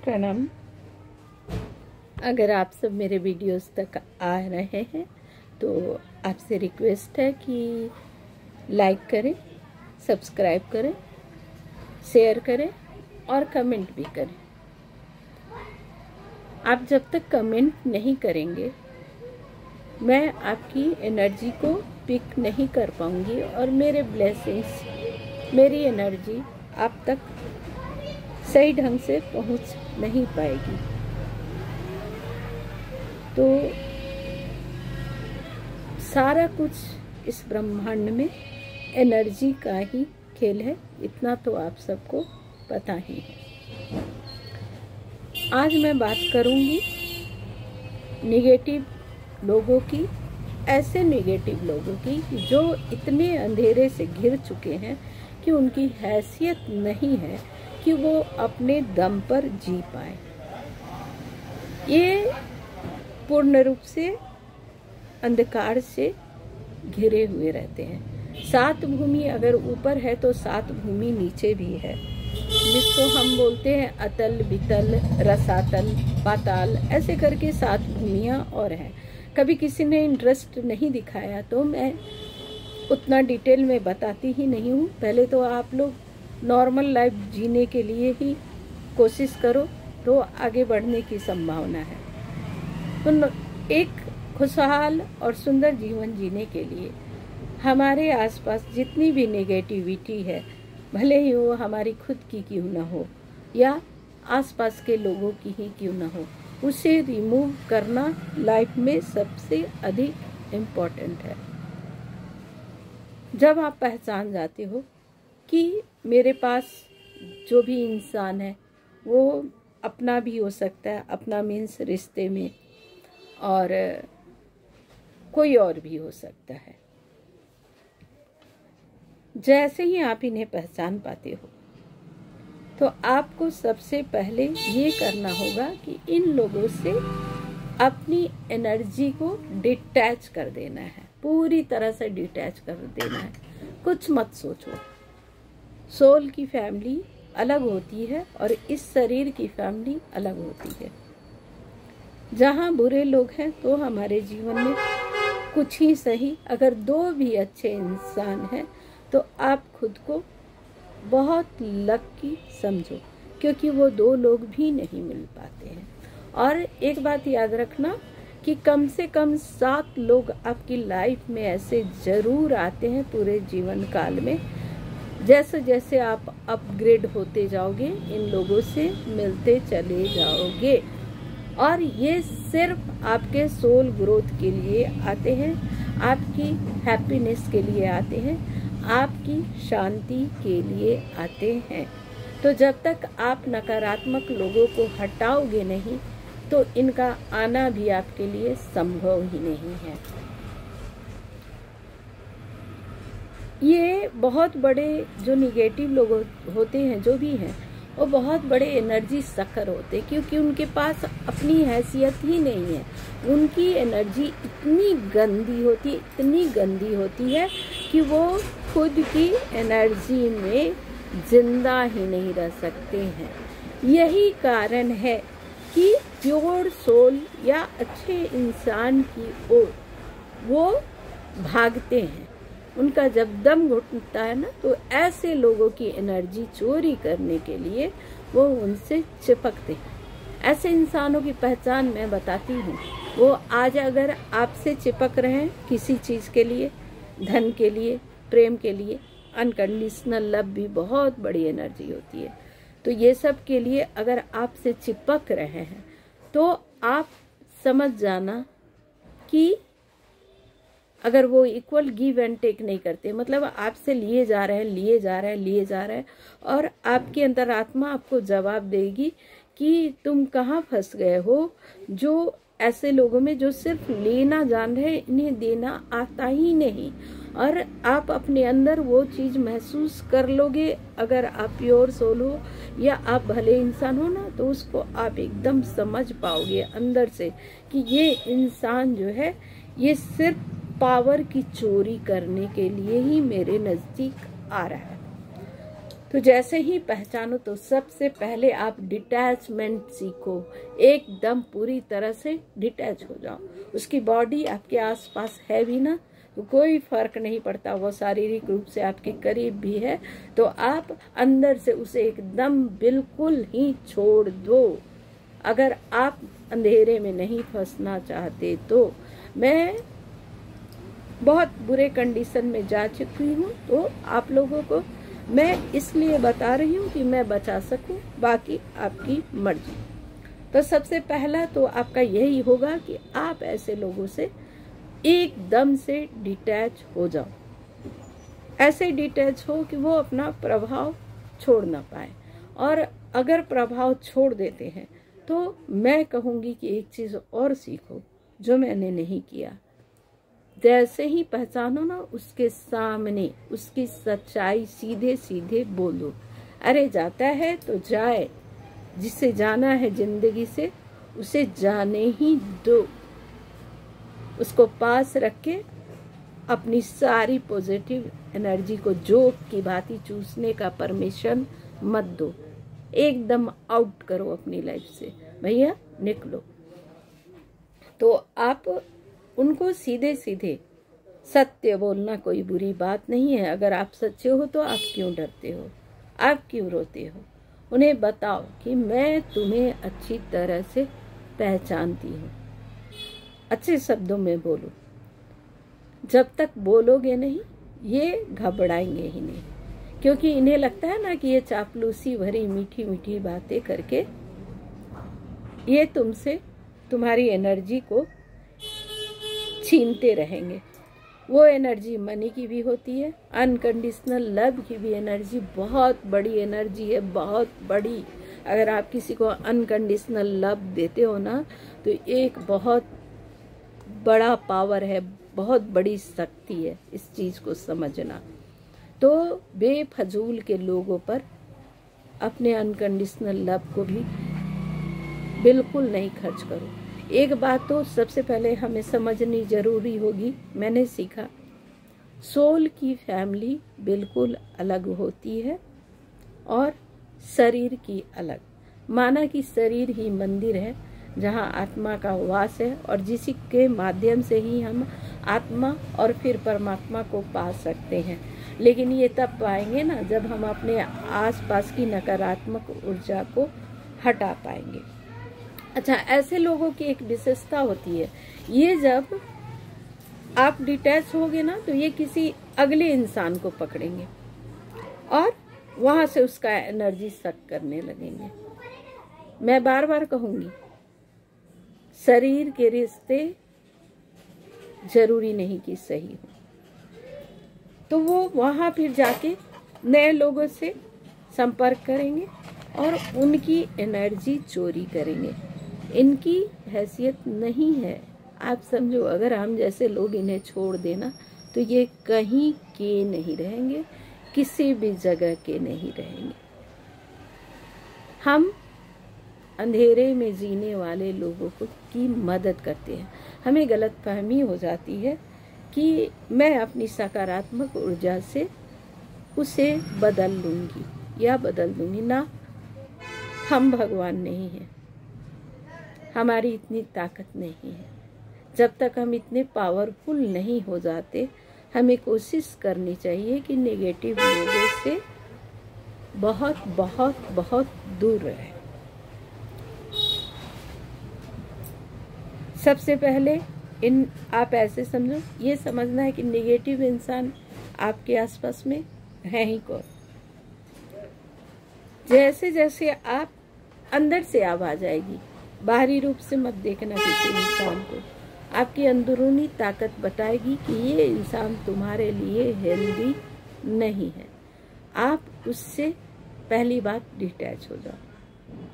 प्रणाम। अगर आप सब मेरे वीडियोस तक आ रहे हैं तो आपसे रिक्वेस्ट है कि लाइक करें, सब्सक्राइब करें, शेयर करें और कमेंट भी करें। आप जब तक कमेंट नहीं करेंगे मैं आपकी एनर्जी को पिक नहीं कर पाऊंगी और मेरे ब्लेसिंग्स, मेरी एनर्जी आप तक सही ढंग से पहुंच नहीं पाएगी। तो सारा कुछ इस ब्रह्मांड में एनर्जी का ही खेल है, इतना तो आप सबको पता ही है। आज मैं बात करूंगी निगेटिव लोगों की, ऐसे निगेटिव लोगों की जो इतने अंधेरे से घिर चुके हैं कि उनकी हैसियत नहीं है कि वो अपने दम पर जी पाए। ये पूर्ण रूप से अंधकार से घिरे हुए रहते हैं। सात भूमि अगर ऊपर है तो सात भूमि नीचे भी है, जिसको हम बोलते हैं अतल, बितल, रसातल, पाताल, ऐसे करके सात भूमियाँ और हैं। कभी किसी ने इंटरेस्ट नहीं दिखाया तो मैं उतना डिटेल में बताती ही नहीं हूँ। पहले तो आप लोग नॉर्मल लाइफ जीने के लिए ही कोशिश करो तो आगे बढ़ने की संभावना है। तो एक खुशहाल और सुंदर जीवन जीने के लिए हमारे आसपास जितनी भी नेगेटिविटी है, भले ही वो हमारी खुद की क्यों ना हो या आसपास के लोगों की ही क्यों ना हो, उसे रिमूव करना लाइफ में सबसे अधिक इम्पोर्टेंट है। जब आप पहचान जाते हो कि मेरे पास जो भी इंसान है वो अपना भी हो सकता है, अपना मीन्स रिश्ते में, और कोई और भी हो सकता है। जैसे ही आप इन्हें पहचान पाते हो तो आपको सबसे पहले ये करना होगा कि इन लोगों से अपनी एनर्जी को डिटैच कर देना है, पूरी तरह से डिटैच कर देना है। कुछ मत सोचो। सोल की फैमिली अलग होती है और इस शरीर की फैमिली अलग होती है। जहाँ बुरे लोग हैं तो हमारे जीवन में कुछ ही सही, अगर दो भी अच्छे इंसान हैं तो आप खुद को बहुत लकी समझो, क्योंकि वो दो लोग भी नहीं मिल पाते हैं। और एक बात याद रखना कि कम से कम 7 लोग आपकी लाइफ में ऐसे जरूर आते हैं पूरे जीवन काल में। जैसे जैसे आप अपग्रेड होते जाओगे इन लोगों से मिलते चले जाओगे, और ये सिर्फ आपके सोल ग्रोथ के लिए आते हैं, आपकी हैप्पीनेस के लिए आते हैं, आपकी शांति के लिए आते हैं। तो जब तक आप नकारात्मक लोगों को हटाओगे नहीं तो इनका आना भी आपके लिए संभव ही नहीं है। ये बहुत बड़े जो निगेटिव लोग होते हैं, जो भी हैं, वो बहुत बड़े एनर्जी सकर होते हैं, क्योंकि उनके पास अपनी हैसियत ही नहीं है। उनकी एनर्जी इतनी गंदी होती है, इतनी गंदी होती है कि वो खुद की एनर्जी में जिंदा ही नहीं रह सकते हैं। यही कारण है कि प्योर सोल या अच्छे इंसान की ओर वो भागते हैं। उनका जब दम घुटता है ना तो ऐसे लोगों की एनर्जी चोरी करने के लिए वो उनसे चिपकते हैं। ऐसे इंसानों की पहचान मैं बताती हूँ। वो आज अगर आपसे चिपक रहे हैं किसी चीज़ के लिए, धन के लिए, प्रेम के लिए, अनकंडीशनल लव भी बहुत बड़ी एनर्जी होती है। तो ये सब के लिए अगर आपसे चिपक रहे हैं तो आप समझ जाना कि अगर वो इक्वल गिव एंड टेक नहीं करते, मतलब आपसे लिए जा रहे हैं, लिए जा रहे हैं, लिए जा रहे हैं, और आपकी अंतरात्मा आपको जवाब देगी कि तुम कहाँ फंस गए हो। जो ऐसे लोगों में जो सिर्फ लेना जान रहे हैं, इन्हें देना आता ही नहीं, और आप अपने अंदर वो चीज़ महसूस कर लोगे। अगर आप प्योर सोल हो या आप भले इंसान हो ना, तो उसको आप एकदम समझ पाओगे अंदर से कि ये इंसान जो है ये सिर्फ पावर की चोरी करने के लिए ही मेरे नज़दीक आ रहा है। तो जैसे ही पहचानो तो सबसे पहले आप डिटैचमेंट सीखो, एकदम पूरी तरह से डिटैच हो जाओ। उसकी बॉडी आपके आसपास है भी ना तो कोई फर्क नहीं पड़ता, वो शारीरिक रूप से आपके करीब भी है तो आप अंदर से उसे एकदम बिल्कुल ही छोड़ दो। अगर आप अंधेरे में नहीं फंसना चाहते तो मैं बहुत बुरे कंडीशन में जा चुकी हूँ, तो आप लोगों को मैं इसलिए बता रही हूँ कि मैं बचा सकूँ, बाकी आपकी मर्जी। तो सबसे पहला तो आपका यही होगा कि आप ऐसे लोगों से एकदम से डिटैच हो जाओ, ऐसे डिटैच हो कि वो अपना प्रभाव छोड़ ना पाए। और अगर प्रभाव छोड़ देते हैं तो मैं कहूँगी कि एक चीज़ और सीखो जो मैंने नहीं किया। जैसे ही पहचानो ना, उसके सामने उसकी सच्चाई सीधे सीधे बोलो। अरे जाता है तो जाए, जिसे जाना है जिंदगी से उसे जाने ही दो। उसको पास रख के अपनी सारी पॉजिटिव एनर्जी को जोक की भांति चूसने का परमिशन मत दो, एकदम आउट करो अपनी लाइफ से, भैया निकलो। तो आप उनको सीधे सीधे सत्य बोलना कोई बुरी बात नहीं है। अगर आप सच्चे हो तो आप क्यों डरते हो, आप क्यों रोते हो? उन्हें बताओ कि मैं तुम्हें अच्छी तरह से पहचानती हूँ। अच्छे शब्दों में बोलो। जब तक बोलोगे नहीं ये घबराएंगे ही नहीं, क्योंकि इन्हें लगता है ना कि ये चापलूसी भरी मीठी मीठी बातें करके ये तुमसे तुम्हारी एनर्जी को छीनते रहेंगे। वो एनर्जी मनी की भी होती है, अनकंडीशनल लव की भी एनर्जी बहुत बड़ी एनर्जी है, बहुत बड़ी। अगर आप किसी को अनकंडीशनल लव देते हो ना तो एक बहुत बड़ा पावर है, बहुत बड़ी शक्ति है, इस चीज़ को समझना। तो बेफजूल के लोगों पर अपने अनकंडीशनल लव को भी बिल्कुल नहीं खर्च करो। एक बात तो सबसे पहले हमें समझनी जरूरी होगी, मैंने सीखा सोल की फैमिली बिल्कुल अलग होती है और शरीर की अलग। माना कि शरीर ही मंदिर है जहाँ आत्मा का वास है और जिसी के माध्यम से ही हम आत्मा और फिर परमात्मा को पा सकते हैं। लेकिन ये तब पाएंगे ना जब हम अपने आसपास की नकारात्मक ऊर्जा को हटा पाएंगे। अच्छा, ऐसे लोगों की एक विशेषता होती है, ये जब आप डिटैच होगे ना तो ये किसी अगले इंसान को पकड़ेंगे और वहां से उसका एनर्जी सक करने लगेंगे। मैं बार बार कहूंगी, शरीर के रिश्ते जरूरी नहीं कि सही हो, तो वो वहां फिर जाके नए लोगों से संपर्क करेंगे और उनकी एनर्जी चोरी करेंगे। इनकी हैसियत नहीं है, आप समझो। अगर हम जैसे लोग इन्हें छोड़ देना तो ये कहीं के नहीं रहेंगे, किसी भी जगह के नहीं रहेंगे। हम अंधेरे में जीने वाले लोगों को की मदद करते हैं। हमें गलतफहमी हो जाती है कि मैं अपनी सकारात्मक ऊर्जा से उसे बदल लूँगी या बदल दूँगी। ना, हम भगवान नहीं हैं, हमारी इतनी ताकत नहीं है। जब तक हम इतने पावरफुल नहीं हो जाते, हमें कोशिश करनी चाहिए कि नेगेटिव लोगों से बहुत बहुत बहुत दूर रहें। सबसे पहले आप ऐसे समझो, ये समझना है कि नेगेटिव इंसान आपके आसपास में है ही कौन। जैसे जैसे आप अंदर से आवाज आएगी, बाहरी रूप से मत देखना किसी इंसान को, आपकी अंदरूनी ताकत बताएगी कि ये इंसान तुम्हारे लिए हेल्दी नहीं है। आप उससे पहली बात डिटैच हो जाओ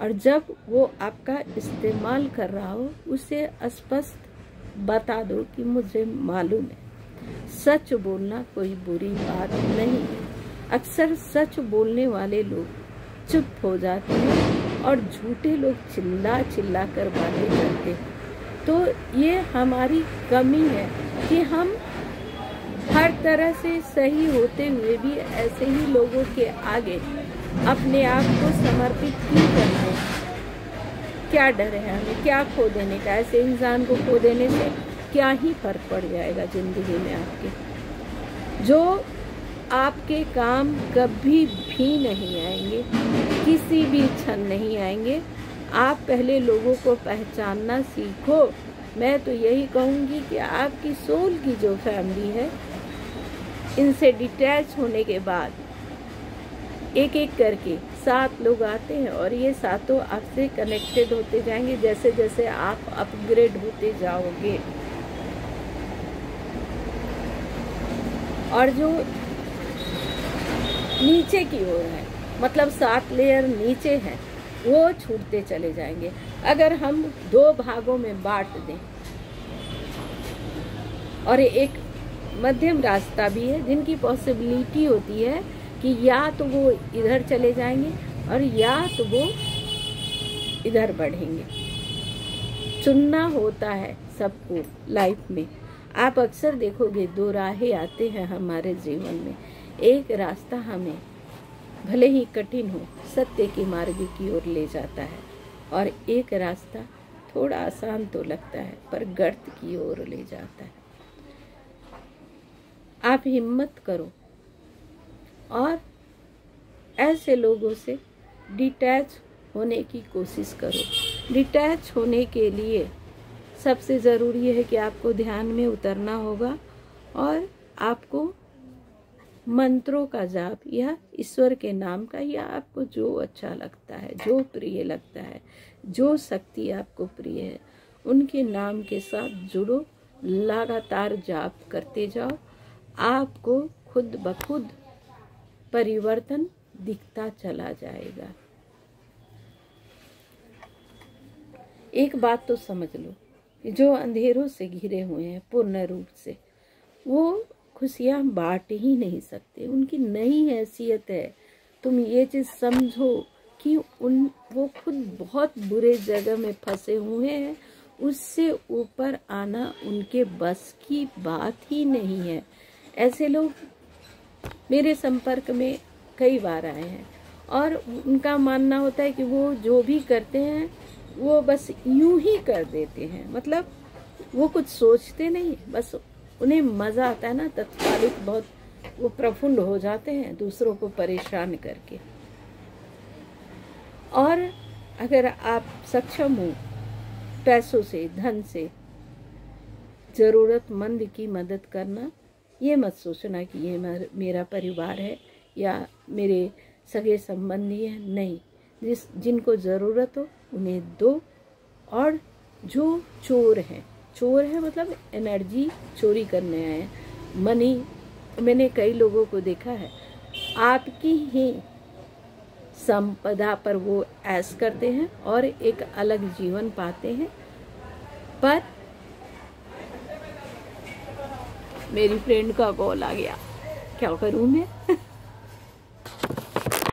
और जब वो आपका इस्तेमाल कर रहा हो उसे स्पष्ट बता दो कि मुझे मालूम है। सच बोलना कोई बुरी बात नहीं है। अक्सर सच बोलने वाले लोग चुप हो जाते हैं और झूठे लोग चिल्ला चिल्ला कर बातें करते हैं। तो ये हमारी कमी है कि हम हर तरह से सही होते हुए भी ऐसे ही लोगों के आगे अपने आप को समर्पित क्यों करते हैं? क्या डर है हमें, क्या खो देने का? ऐसे इंसान को खो देने से क्या ही फर्क पड़ जाएगा जिंदगी में आपके, जो आपके काम कभी भी नहीं आएंगे, किसी भी क्षण नहीं आएंगे। आप पहले लोगों को पहचानना सीखो। मैं तो यही कहूँगी कि आपकी सोल की जो फैमिली है, इनसे डिटैच होने के बाद एक एक करके 7 लोग आते हैं और ये 7 आपसे कनेक्टेड होते जाएंगे जैसे जैसे आप अपग्रेड होते जाओगे। और जो नीचे की ओर है, मतलब 7 लेयर नीचे है, वो छूटते चले जाएंगे। अगर हम 2 भागों में बांट दें, और एक मध्यम रास्ता भी है जिनकी पॉसिबिलिटी होती है कि या तो वो इधर चले जाएंगे और या तो वो इधर बढ़ेंगे। चुनना होता है सबको लाइफ में। आप अक्सर देखोगे 2 राहें आते हैं हमारे जीवन में। एक रास्ता हमें भले ही कठिन हो सत्य के मार्ग की ओर ले जाता है, और एक रास्ता थोड़ा आसान तो लगता है पर गर्त की ओर ले जाता है। आप हिम्मत करो और ऐसे लोगों से डिटैच होने की कोशिश करो। डिटैच होने के लिए सबसे ज़रूरी है कि आपको ध्यान में उतरना होगा और आपको मंत्रों का जाप या ईश्वर के नाम का, या आपको जो अच्छा लगता है, जो प्रिय लगता है, जो शक्ति आपको प्रिय है, उनके नाम के साथ जुड़ो। लगातार जाप करते जाओ। आपको खुद ब खुद परिवर्तन दिखता चला जाएगा। एक बात तो समझ लो, जो अंधेरों से घिरे हुए हैं पूर्ण रूप से, वो खुशियाँ बांट ही नहीं सकते। उनकी नई हैसियत है। तुम ये चीज़ समझो कि वो खुद बहुत बुरे जगह में फंसे हुए हैं, उससे ऊपर आना उनके बस की बात ही नहीं है। ऐसे लोग मेरे संपर्क में कई बार आए हैं और उनका मानना होता है कि वो जो भी करते हैं वो बस यूं ही कर देते हैं, मतलब वो कुछ सोचते नहीं, बस उन्हें मज़ा आता है ना, तत्कालिक बहुत वो प्रफुल्ल हो जाते हैं दूसरों को परेशान करके। और अगर आप सक्षम हो पैसों से, धन से ज़रूरतमंद की मदद करना, ये मत सोचना कि ये मेरा परिवार है या मेरे सगे संबंधी हैं। नहीं, जिनको ज़रूरत हो उन्हें दो। और जो चोर हैं मतलब एनर्जी चोरी करने आए हैं, मनी, मैंने कई लोगों को देखा है आपकी ही संपदा पर वो ऐश करते हैं और एक अलग जीवन पाते हैं। पर मेरी फ्रेंड का कॉल आ गया, क्या करूं मैं।